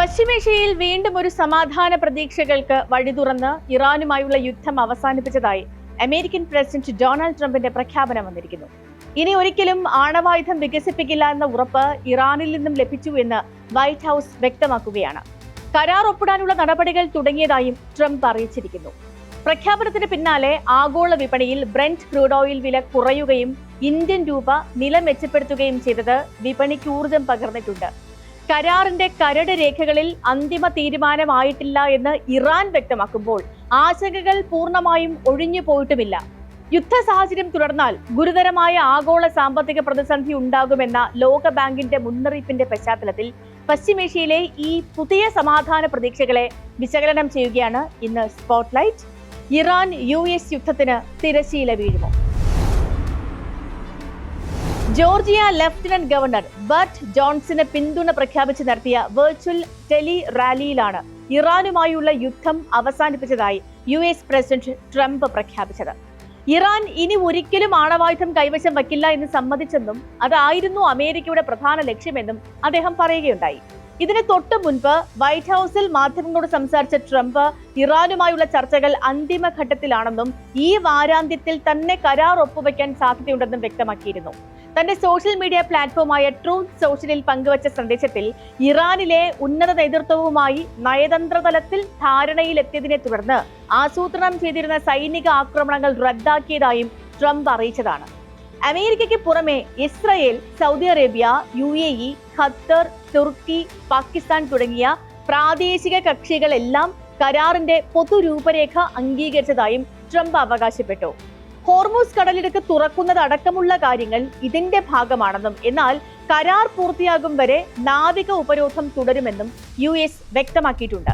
പശ്ചിമേഷ്യയിൽ വീണ്ടും ഒരു സമാധാന പ്രതീക്ഷകൾക്ക് വഴി തുറന്ന് ഇറാനുമായുള്ള യുദ്ധം അവസാനിപ്പിച്ചതായി അമേരിക്കൻ പ്രസിഡന്റ് ഡൊണാൾഡ് ട്രംപിന്റെ പ്രഖ്യാപനം വന്നിരിക്കുന്നു. ഇനി ഒരിക്കലും ആണവായുധം വികസിപ്പിക്കില്ല എന്ന ഉറപ്പ് ഇറാനിൽ നിന്നും ലഭിച്ചു എന്ന് വൈറ്റ് ഹൌസ് വ്യക്തമാക്കുകയാണ്. കരാർ ഒപ്പിടാനുള്ള നടപടികൾ തുടങ്ങിയതായും ട്രംപ് അറിയിച്ചിരിക്കുന്നു. പ്രഖ്യാപനത്തിന് പിന്നാലെ ആഗോള വിപണിയിൽ ബ്രന്റ് ക്രൂഡ് ഓയിൽ വില കുറയുകയും ഇന്ത്യൻ രൂപ നില മെച്ചപ്പെടുത്തുകയും ചെയ്തത് വിപണിക്ക് ഊർജം പകർന്നിട്ടുണ്ട്. കരാറിന്റെ കരട് രേഖകളിൽ അന്തിമ തീരുമാനമായിട്ടില്ല എന്ന് ഇറാൻ വ്യക്തമാക്കുമ്പോൾ ആശങ്കകൾ പൂർണ്ണമായും ഒഴിഞ്ഞു പോയിട്ടുമില്ല. യുദ്ധ സാഹചര്യം തുടർന്നാൽ ഗുരുതരമായ ആഗോള സാമ്പത്തിക പ്രതിസന്ധി ഉണ്ടാകുമെന്ന ലോകബാങ്കിന്റെ മുന്നറിയിപ്പിന്റെ പശ്ചാത്തലത്തിൽ പശ്ചിമേഷ്യയിലെ ഈ പുതിയ സമാധാന പ്രതീക്ഷകളെ വിശകലനം ചെയ്യുകയാണ് ഇന്ന് സ്പോട്ട്ലൈറ്റ്. ഇറാൻ US യുദ്ധത്തിന് തിരശീല വീഴുമോ? ജോർജിയ ലഫ്റ്റനന്റ് ഗവർണർ ബർട്ട് ജോൺസന് പിന്തുണ പ്രഖ്യാപിച്ച് നടത്തിയ വെർച്വൽ ടെലി റാലിയിലാണ് ഇറാനുമായുള്ള യുദ്ധം അവസാനിപ്പിച്ചതായി US പ്രസിഡന്റ് ട്രംപ് പ്രഖ്യാപിച്ചത്. ഇറാൻ ഇനി ഒരിക്കലും ആണവായുധം കൈവശം വയ്ക്കില്ല എന്ന് സമ്മതിച്ചെന്നും അതായിരുന്നു അമേരിക്കയുടെ പ്രധാന ലക്ഷ്യമെന്നും അദ്ദേഹം പറയുകയുണ്ടായി. ഇതിന് തൊട്ടു മുൻപ് വൈറ്റ് ഹൌസിൽ മാധ്യമങ്ങളോട് സംസാരിച്ച ട്രംപ് ഇറാനുമായുള്ള ചർച്ചകൾ അന്തിമഘട്ടത്തിലാണെന്നും ഈ വാരാന്ത്യത്തിൽ തന്നെ കരാർ ഒപ്പുവെക്കാൻ സാധ്യതയുണ്ടെന്നും വ്യക്തമാക്കിയിരുന്നു. തന്റെ സോഷ്യൽ മീഡിയ പ്ലാറ്റ്ഫോമായ ട്രൂത്ത് സോഷ്യലിൽ പങ്കുവച്ച സന്ദേശത്തിൽ ഇറാനിലെ ഉന്നത നേതൃത്വവുമായി നയതന്ത്ര തലത്തിൽ ധാരണയിലെത്തിയതിനെ തുടർന്ന് ആസൂത്രണം ചെയ്തിരുന്ന സൈനിക ആക്രമണങ്ങൾ റദ്ദാക്കിയതായും ട്രംപ് അറിയിച്ചതാണ്. അമേരിക്കയ്ക്ക് പുറമെ Israel, Saudi Arabia, UAE, Qatar, തുർക്കി, പാകിസ്ഥാൻ തുടങ്ങിയ പ്രാദേശിക കക്ഷികളെല്ലാം കരാറിന്റെ പൊതുരൂപരേഖ അംഗീകരിച്ചതായും ട്രംപ് അവകാശപ്പെട്ടു. ഹോർമൂസ് കടലിടുക്ക് തുറക്കുന്നത് അടക്കമുള്ള കാര്യങ്ങൾ ഇതിന്റെ ഭാഗമാണെന്നും എന്നാൽ കരാർ പൂർത്തിയാകും വരെ നാവിക ഉപരോധം തുടരുമെന്നും US വ്യക്തമാക്കിയിട്ടുണ്ട്.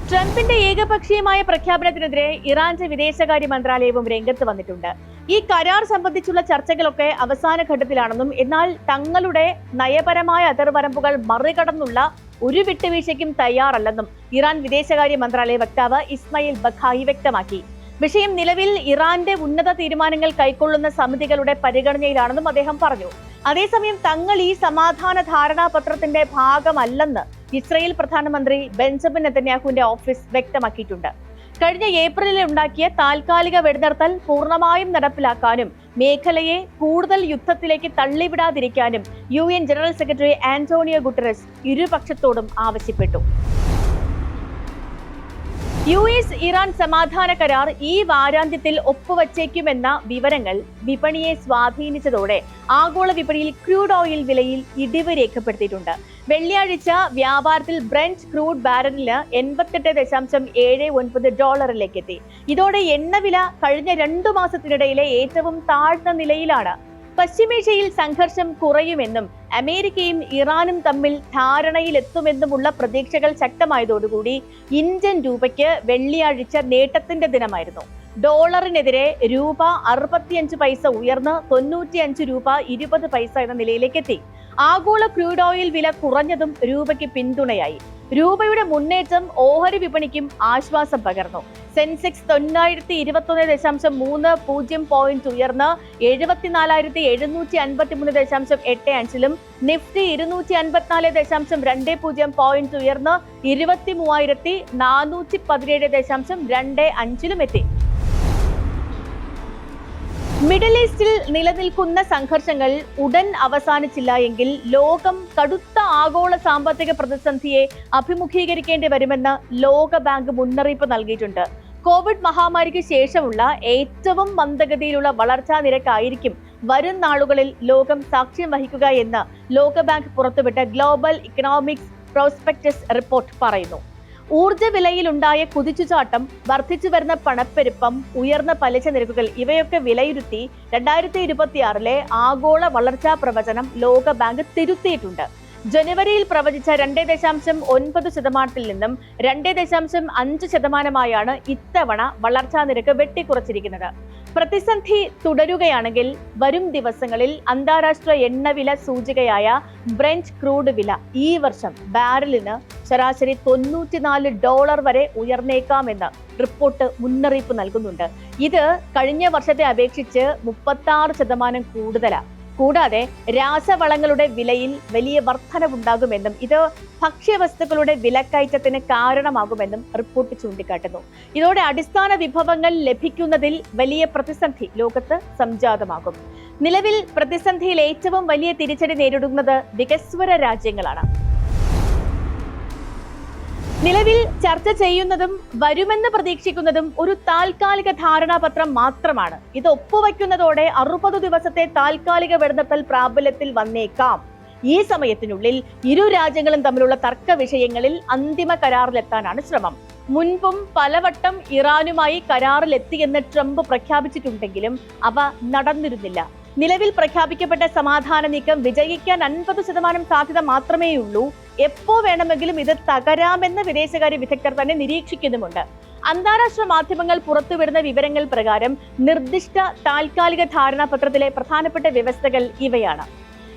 ട്രംപിന്റെ ഏകപക്ഷീയമായ പ്രഖ്യാപനത്തിനെതിരെ ഇറാന്റെ വിദേശകാര്യ മന്ത്രാലയവും രംഗത്ത് വന്നിട്ടുണ്ട്. ഈ കരാർ സംബന്ധിച്ചുള്ള ചർച്ചകളൊക്കെ അവസാന ഘട്ടത്തിലാണെന്നും എന്നാൽ തങ്ങളുടെ നയപരമായ അതിർവരമ്പുകൾ മറികടന്നുള്ള ഒരു വിട്ടുവീഴ്ചയ്ക്കും തയ്യാറല്ലെന്നും ഇറാൻ വിദേശകാര്യ മന്ത്രാലയ വക്താവ് ഇസ്മായിൽ ബഖായി വ്യക്തമാക്കി. വിഷയം നിലവിൽ ഇറാന്റെ ഉന്നത തീരുമാനങ്ങൾ കൈക്കൊള്ളുന്ന സമിതികളുടെ പരിഗണനയിലാണെന്നും അദ്ദേഹം പറഞ്ഞു. അതേസമയം തങ്ങൾ ഈ സമാധാന ധാരണാപത്രത്തിന്റെ ഭാഗമല്ലെന്ന് ഇസ്രയേൽ പ്രധാനമന്ത്രി ബെഞ്ചമിൻ നെതന്യാഹുവിന്റെ ഓഫീസ് വ്യക്തമാക്കിയിട്ടുണ്ട്. കഴിഞ്ഞ ഏപ്രിലിൽ ഉണ്ടാക്കിയ താൽക്കാലിക വെടിനിർത്തൽ പൂർണ്ണമായും നടപ്പിലാക്കാനും മേഖലയെ കൂടുതൽ യുദ്ധത്തിലേക്ക് തള്ളിവിടാതിരിക്കാനും UN general secretary Antonio Guterres ഇരുപക്ഷത്തോടും ആവശ്യപ്പെട്ടു. US ഇറാൻ സമാധാന കരാർ ഈ വാരാന്ത്യത്തിൽ ഒപ്പുവച്ചേക്കുമെന്ന വിവരങ്ങൾ വിപണിയെ സ്വാധീനിച്ചതോടെ ആഗോള വിപണിയിൽ ക്രൂഡ് ഓയിൽ വിലയിൽ ഇടിവ് രേഖപ്പെടുത്തിയിട്ടുണ്ട്. വെള്ളിയാഴ്ച വ്യാപാരത്തിൽ ബ്രന്റ് ക്രൂഡ് ബാരലിന് $88.79 എത്തി. ഇതോടെ എണ്ണവില കഴിഞ്ഞ 2 മാസത്തിനിടയിലെ ഏറ്റവും താഴ്ന്ന നിലയിലാണ്. പശ്ചിമേഷ്യയിൽ സംഘർഷം കുറയുമെന്നും അമേരിക്കയും ഇറാനും തമ്മിൽ ധാരണയിലെത്തുമെന്നുമുള്ള പ്രതീക്ഷകൾ ശക്തമായതോടുകൂടി ഇന്ത്യൻ രൂപയ്ക്ക് വെള്ളിയാഴ്ച നേട്ടത്തിന്റെ ദിനമായിരുന്നു. ഡോളറിനെതിരെ രൂപ 65 പൈസ ഉയർന്ന് 95 രൂപ 20 പൈസ എന്ന നിലയിലേക്ക് എത്തി. ആഗോള ക്രൂഡ് ഓയിൽ വില കുറഞ്ഞതും രൂപയ്ക്ക് പിന്തുണയായി. രൂപയുടെ മുന്നേറ്റം ഓഹരി വിപണിക്കും ആശ്വാസം പകർന്നു. സെൻസെക്സ് 9021.30 പോയിന്റ് ഉയർന്ന് 74,753.85 നിഫ്റ്റി 254.20 പോയിന്റ് ഉയർന്ന് 23,417.25 എത്തി. മിഡിൽ ഈസ്റ്റിൽ നിലനിൽക്കുന്ന സംഘർഷങ്ങൾ ഉടൻ അവസാനിച്ചില്ല എങ്കിൽ ലോകം കടുത്ത ആഗോള സാമ്പത്തിക പ്രതിസന്ധിയെ അഭിമുഖീകരിക്കേണ്ടി വരുമെന്ന് ലോകബാങ്ക് മുന്നറിയിപ്പ് നൽകിയിട്ടുണ്ട്. കോവിഡ് മഹാമാരിക്ക് ശേഷമുള്ള ഏറ്റവും മന്ദഗതിയിലുള്ള വളർച്ചാ നിരക്കായിരിക്കും വരും നാളുകളിൽ ലോകം സാക്ഷ്യം വഹിക്കുക എന്ന് ലോകബാങ്ക് പുറത്തുവിട്ട ഗ്ലോബൽ ഇക്കണോമിക്സ് പ്രോസ്പെക്ടസ് റിപ്പോർട്ട് പറയുന്നു. ഊർജ്ജ വിലയിലുണ്ടായ കുതിച്ചുചാട്ടം, വർദ്ധിച്ചു വരുന്ന പണപ്പെരുപ്പം, ഉയർന്ന പലിശ നിരക്കുകൾ ഇവയൊക്കെ വിലയിരുത്തി 2026 ആഗോള വളർച്ചാ പ്രവചനം ലോകബാങ്ക് തിരുത്തിയിട്ടുണ്ട്. ജനുവരിയിൽ പ്രവചിച്ച 2.9% നിന്നും 2.5% ഇത്തവണ വളർച്ചാ നിരക്ക് വെട്ടിക്കുറച്ചിരിക്കുന്നത്. പ്രതിസന്ധി തുടരുകയാണെങ്കിൽ വരും ദിവസങ്ങളിൽ അന്താരാഷ്ട്ര എണ്ണവില സൂചികയായ ബ്രന്റ് ക്രൂഡ് വില ഈ വർഷം ബാരലിന് ശരാശരി $94 വരെ ഉയർന്നേക്കാമെന്ന് റിപ്പോർട്ട് മുന്നറിയിപ്പ് നൽകുന്നുണ്ട്. ഇത് കഴിഞ്ഞ വർഷത്തെ അപേക്ഷിച്ച് 36% കൂടുതലാണ്. കൂടാതെ രാസവളങ്ങളുടെ വിലയിൽ വലിയ വർധനവുണ്ടാകുമെന്നും ഇത് ഭക്ഷ്യവസ്തുക്കളുടെ വിലക്കയറ്റത്തിന് കാരണമാകുമെന്നും റിപ്പോർട്ട് ചൂണ്ടിക്കാട്ടുന്നു. ഇതോടെ അടിസ്ഥാന വിഭവങ്ങൾ ലഭിക്കുന്നതിൽ വലിയ പ്രതിസന്ധി ലോകത്ത് സംജാതമാകും. നിലവിൽ പ്രതിസന്ധിയിൽ ഏറ്റവും വലിയ തിരിച്ചടി നേരിടുന്നത് വികസ്വര രാജ്യങ്ങളാണ്. നിലവിൽ ചർച്ച ചെയ്യുന്നതും വരുമെന്ന് പ്രതീക്ഷിക്കുന്നതും ഒരു താൽക്കാലിക ധാരണാപത്രം മാത്രമാണ്. ഇത് ഒപ്പുവയ്ക്കുന്നതോടെ 60 ദിവസത്തെ താൽക്കാലിക വെടിനിർത്തൽ പ്രാബല്യത്തിൽ വന്നേക്കാം. ഈ സമയത്തിനുള്ളിൽ ഇരു രാജ്യങ്ങളും തമ്മിലുള്ള തർക്ക വിഷയങ്ങളിൽ അന്തിമ കരാറിലെത്താനാണ് ശ്രമം. മുൻപും പലവട്ടം ഇറാനുമായി കരാറിലെത്തിയെന്ന് ട്രംപ് പ്രഖ്യാപിച്ചിട്ടുണ്ടെങ്കിലും അവ നടന്നിരുന്നില്ല. നിലവിൽ പ്രഖ്യാപിക്കപ്പെട്ട സമാധാന നീക്കം വിജയിക്കാൻ 50% സാധ്യത മാത്രമേയുള്ളൂ. എപ്പോ വേണമെങ്കിലും ഇത് തകരാമെന്ന് വിദേശകാര്യ വിദഗ്ധർ തന്നെ നിരീക്ഷിക്കുന്നുമുണ്ട്. അന്താരാഷ്ട്ര മാധ്യമങ്ങൾ പുറത്തുവിടുന്ന വിവരങ്ങൾ പ്രകാരം നിർദ്ദിഷ്ട താൽക്കാലിക ധാരണാപത്രത്തിലെ പ്രധാനപ്പെട്ട വ്യവസ്ഥകൾ ഇവയാണ്.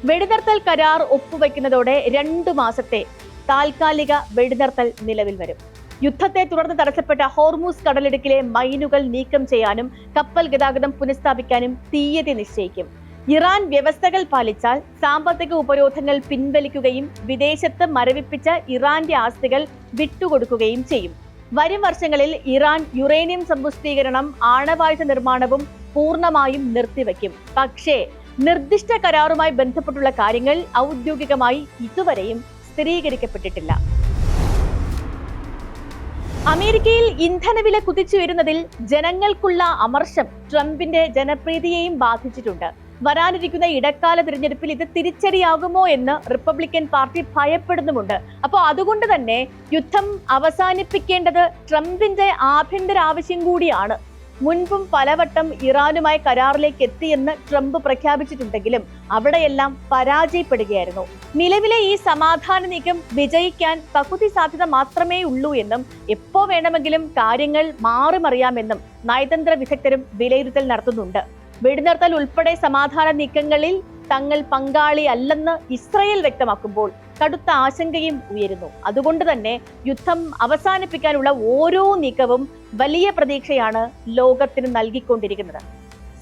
വെടിനിർത്തൽ കരാർ ഒപ്പുവെക്കുന്നതോടെ 2 മാസത്തെ താൽക്കാലിക വെടിനിർത്തൽ നിലവിൽ വരും. യുദ്ധത്തെ തുടർന്ന് തടസ്സപ്പെട്ട ഹോർമൂസ് കടലിടുക്കിലെ മൈനുകൾ നീക്കം ചെയ്യാനും കപ്പൽ ഗതാഗതം പുനഃസ്ഥാപിക്കാനും തീയതി നിശ്ചയിക്കും. ഇറാൻ വ്യവസ്ഥകൾ പാലിച്ചാൽ സാമ്പത്തിക ഉപരോധങ്ങൾ പിൻവലിക്കുകയും വിദേശത്ത് മരവിപ്പിച്ച ഇറാന്റെ ആസ്തികൾ വിട്ടുകൊടുക്കുകയും ചെയ്യും. വരും വർഷങ്ങളിൽ ഇറാൻ യുറേനിയം സമ്പുഷ്ടീകരണം, ആണവായുധ നിർമ്മാണവും പൂർണ്ണമായും നിർത്തിവെക്കും. പക്ഷേ നിർദ്ദിഷ്ട കരാറുമായി ബന്ധപ്പെട്ടുള്ള കാര്യങ്ങൾ ഔദ്യോഗികമായി ഇതുവരെയും സ്ഥിരീകരിക്കപ്പെട്ടിട്ടില്ല. അമേരിക്കയിൽ ഇന്ധനവില കുതിച്ചുയരുന്നതിൽ ജനങ്ങൾക്കുള്ള അമർഷം ട്രംപിന്റെ ജനപ്രീതിയെയും ബാധിച്ചിട്ടുണ്ട്. വരാനിരിക്കുന്ന ഇടക്കാല തിരഞ്ഞെടുപ്പിൽ ഇത് തിരിച്ചടിയാകുമോ എന്ന് റിപ്പബ്ലിക്കൻ പാർട്ടി ഭയപ്പെടുന്നുമുണ്ട്. അപ്പോൾ അതുകൊണ്ട് തന്നെ യുദ്ധം അവസാനിപ്പിക്കേണ്ടത് ട്രംപിന്റെ ആഭ്യന്തര ആവശ്യം കൂടിയാണ്. മുൻപും പലവട്ടം ഇറാനുമായി കരാറിലേക്ക് എത്തിയെന്ന് ട്രംപ് പ്രഖ്യാപിച്ചിട്ടുണ്ടെങ്കിലും അവിടെയെല്ലാം പരാജയപ്പെടുകയായിരുന്നു. നിലവിലെ ഈ സമാധാന നീക്കം വിജയിക്കാൻ പകുതി സാധ്യത മാത്രമേ ഉള്ളൂ എന്നും എപ്പോ വേണമെങ്കിലും കാര്യങ്ങൾ മാറിമറിയാമെന്നും നയതന്ത്ര വിദഗ്ധരും വിലയിരുത്തൽ നടത്തുന്നുണ്ട്. വെടിനിർത്തൽ ഉൾപ്പെടെ സമാധാന നീക്കങ്ങളിൽ തങ്ങൾ പങ്കാളിയല്ലെന്ന് ഇസ്രയേൽ വ്യക്തമാക്കുമ്പോൾ കടുത്ത ആശങ്കയും ഉയരുന്നു. അതുകൊണ്ട് തന്നെ യുദ്ധം അവസാനിപ്പിക്കാനുള്ള ഓരോ നീക്കവും വലിയ പ്രതീക്ഷയാണ് ലോകത്തിന് നൽകിക്കൊണ്ടിരിക്കുന്നത്.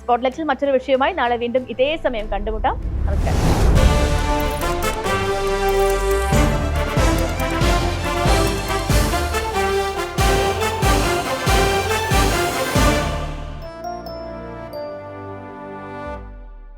സ്പോട്ട്ലൈറ്റിൽ മറ്റൊരു വിഷയവുമായി നാളെ വീണ്ടും ഇതേ സമയം കണ്ടുമുട്ടാം. നമസ്കാരം.